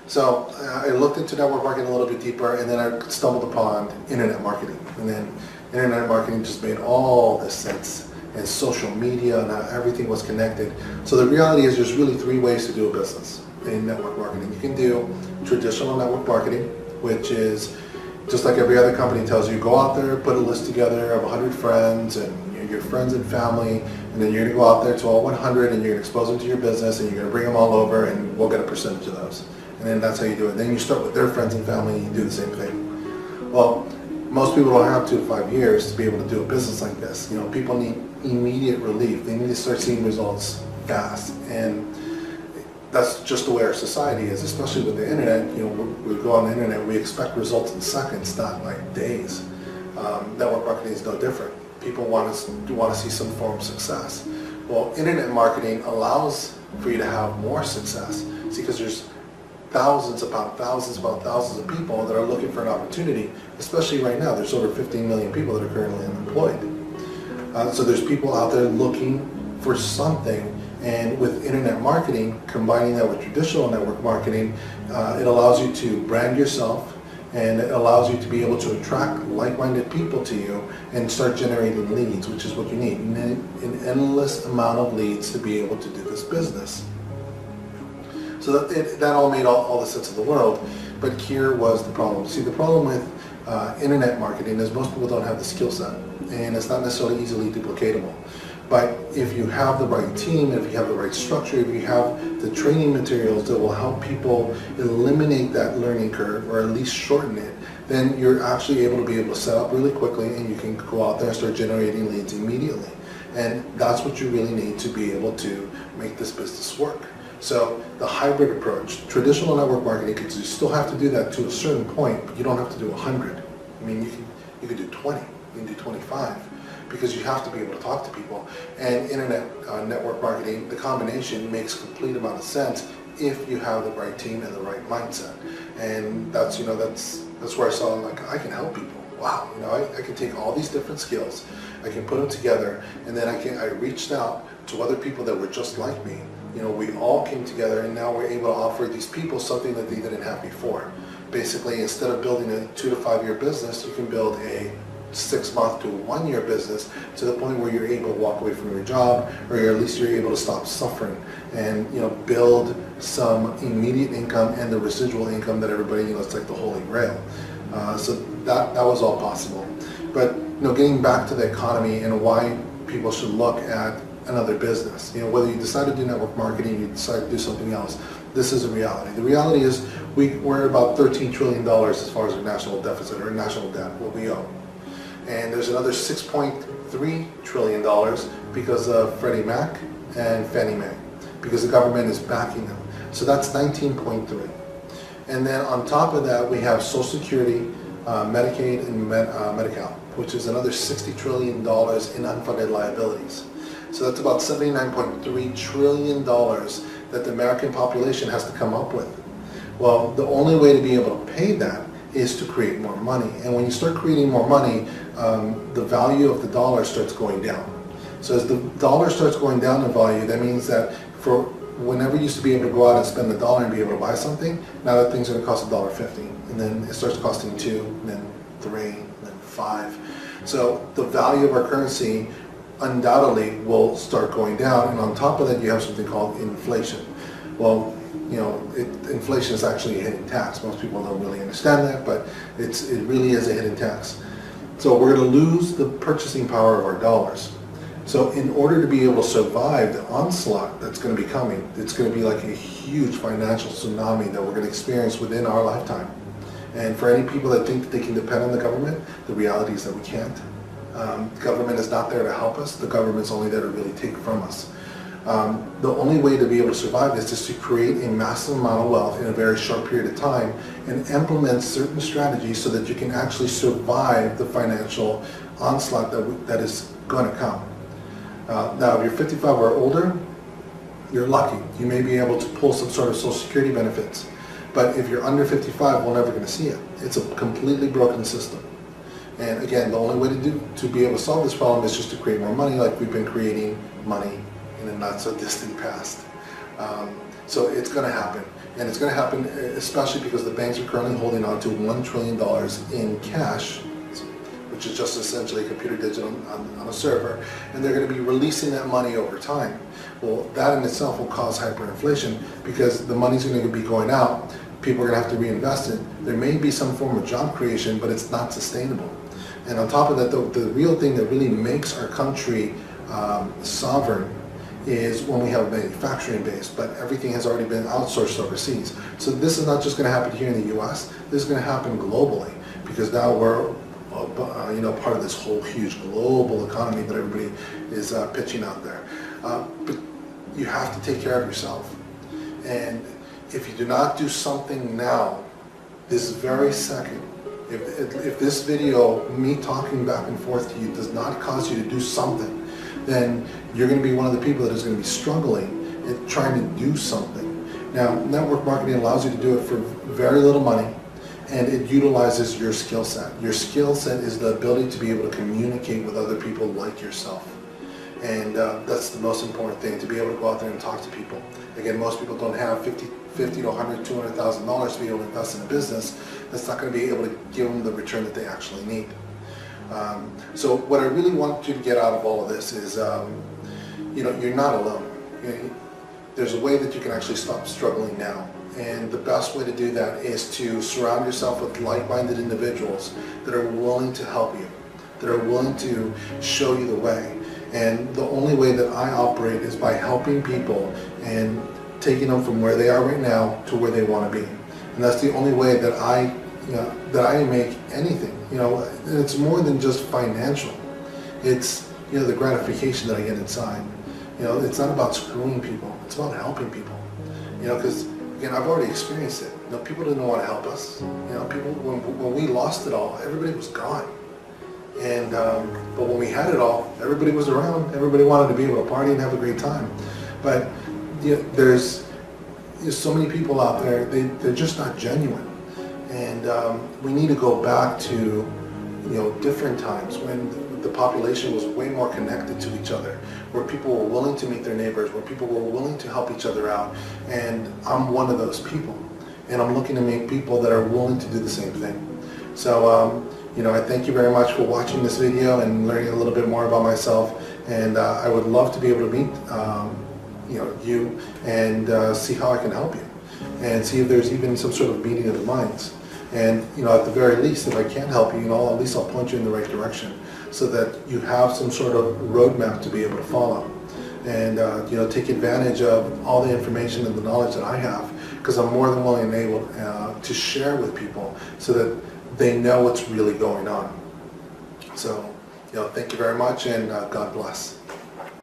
So I looked into network marketing a little bit deeper, and then I stumbled upon internet marketing. And then internet marketing just made all this sense. And social media, now everything was connected. So the reality is there's really three ways to do a business in network marketing. You can do traditional network marketing, which is just like every other company tells you, go out there, put a list together of 100 friends and your friends and family, and then you're going to go out there to all 100 and you're going to expose them to your business and you're going to bring them all over and we'll get a percentage of those. And then that's how you do it. Then you start with their friends and family and you do the same thing. Well, most people don't have 2 to 5 years to be able to do a business like this. You know, people need immediate relief. They need to start seeing results fast. And that's just the way our society is, especially with the internet. You know, we go on the internet, we expect results in seconds, not like days. Network marketing is no different. People want to see some form of success. Well, internet marketing allows for you to have more success. See, because there's thousands upon thousands of people that are looking for an opportunity, especially right now. There's over 15 million people that are currently unemployed. So there's people out there looking for something, and with internet marketing, combining that with traditional network marketing, it allows you to brand yourself, and it allows you to be able to attract like-minded people to you and start generating leads, which is what you need. You need an endless amount of leads to be able to do this business. So that all made all the sense of the world, but here was the problem. See, the problem with internet marketing is most people don't have the skill set, and it's not necessarily easily duplicatable. But if you have the right team, if you have the right structure, if you have the training materials that will help people eliminate that learning curve or at least shorten it, then you're actually able to set up really quickly, and you can go out there and start generating leads immediately. And that's what you really need to be able to make this business work. So the hybrid approach, traditional network marketing, because you still have to do that to a certain point, but you don't have to do 100. I mean, you can do 20, you can do 25, because you have to be able to talk to people. And internet network marketing, the combination makes complete amount of sense if you have the right team and the right mindset. And that's where I saw, like, I can help people. Wow, I can take all these different skills, I can put them together, and then I reached out to other people that were just like me. We all came together, and now we're able to offer these people something that they didn't have before. Basically, instead of building a 2 to 5 year business, you can build a 6 month to 1 year business to the point where you're able to walk away from your job, or at least you're able to stop suffering and build some immediate income and the residual income that everybody, it's like the holy grail. So that was all possible. But getting back to the economy and why people should look at another business. Whether you decide to do network marketing, you decide to do something else, this is a reality. The reality is we're about $13 trillion as far as our national deficit, or national debt, what we owe. And there's another $6.3 trillion because of Freddie Mac and Fannie Mae, because the government is backing them. So that's 19.3. And then on top of that, we have Social Security, Medicaid, and Medi-Cal, which is another $60 trillion in unfunded liabilities. So that's about $79.3 trillion that the American population has to come up with. Well, the only way to be able to pay that is to create more money. And when you start creating more money, the value of the dollar starts going down. So as the dollar starts going down in value, that means that for whenever you used to be able to go out and spend $1 and be able to buy something, now that thing's going to cost $1.50. And then it starts costing $2, and then $3, and then $5. So the value of our currency undoubtedly will start going down, and on top of that you have something called inflation. Well, inflation is actually a hidden tax. Most people don't really understand that, but it really is a hidden tax. So we're going to lose the purchasing power of our dollars. So in order to be able to survive the onslaught that's going to be coming, it's going to be like a huge financial tsunami that we're going to experience within our lifetime. And for any people that think that they can depend on the government, the reality is that we can't. The government is not there to help us. The government's only there to really take from us. The only way to be able to survive this is to create a massive amount of wealth in a very short period of time and implement certain strategies so that you can actually survive the financial onslaught that is going to come. Now, if you're 55 or older, you're lucky. You may be able to pull some sort of Social Security benefits. But if you're under 55, we're never going to see it. It's a completely broken system. And again, the only way to be able to solve this problem is just to create more money, like we've been creating money in a not so distant past. So it's going to happen. And it's going to happen especially because the banks are currently holding on to $1 trillion in cash, which is just essentially a computer digit on a server, and they're going to be releasing that money over time. Well, that in itself will cause hyperinflation because the money's going to be going out, people are going to have to reinvest it. There may be some form of job creation, but it's not sustainable. And on top of that, the real thing that really makes our country sovereign is when we have a manufacturing base, but everything has already been outsourced overseas. So this is not just going to happen here in the U.S., this is going to happen globally, because now we're part of this whole huge global economy that everybody is pitching out there. But you have to take care of yourself. And if you do not do something now, this very second, if this video, me talking back and forth to you, does not cause you to do something, then you're going to be one of the people that is going to be struggling at trying to do something. Now, network marketing allows you to do it for very little money, and it utilizes your skill set. Your skill set is the ability to be able to communicate with other people like yourself. And that's the most important thing, to be able to go out there and talk to people. Again, most people don't have $50 to $100,000, $200,000 to be able to invest in a business that's not going to be able to give them the return that they actually need. So what I really want you to get out of all of this is, you're not alone. There's a way that you can actually stop struggling now. And the best way to do that is to surround yourself with like-minded individuals that are willing to help you, that are willing to show you the way. And the only way that I operate is by helping people and taking them from where they are right now to where they want to be. And that's the only way that I make anything. And it's more than just financial. It's the gratification that I get inside. It's not about screwing people. It's about helping people. Because again, I've already experienced it. People didn't want to help us. People when we lost it all, everybody was gone. And but when we had it all, everybody was around. Everybody wanted to be able to party and have a great time. But there's so many people out there. They're just not genuine. And we need to go back to different times when the population was way more connected to each other, where people were willing to meet their neighbors, where people were willing to help each other out. And I'm one of those people. And I'm looking to meet people that are willing to do the same thing. So I thank you very much for watching this video and learning a little bit more about myself. And I would love to be able to meet you and see how I can help you, and see if there's even some sort of meeting of the minds. And at the very least, if I can help you, at least I'll point you in the right direction, so that you have some sort of roadmap to be able to follow, and take advantage of all the information and the knowledge that I have, because I'm more than willing and able to share with people so that they know what's really going on. So, thank you very much, and God bless.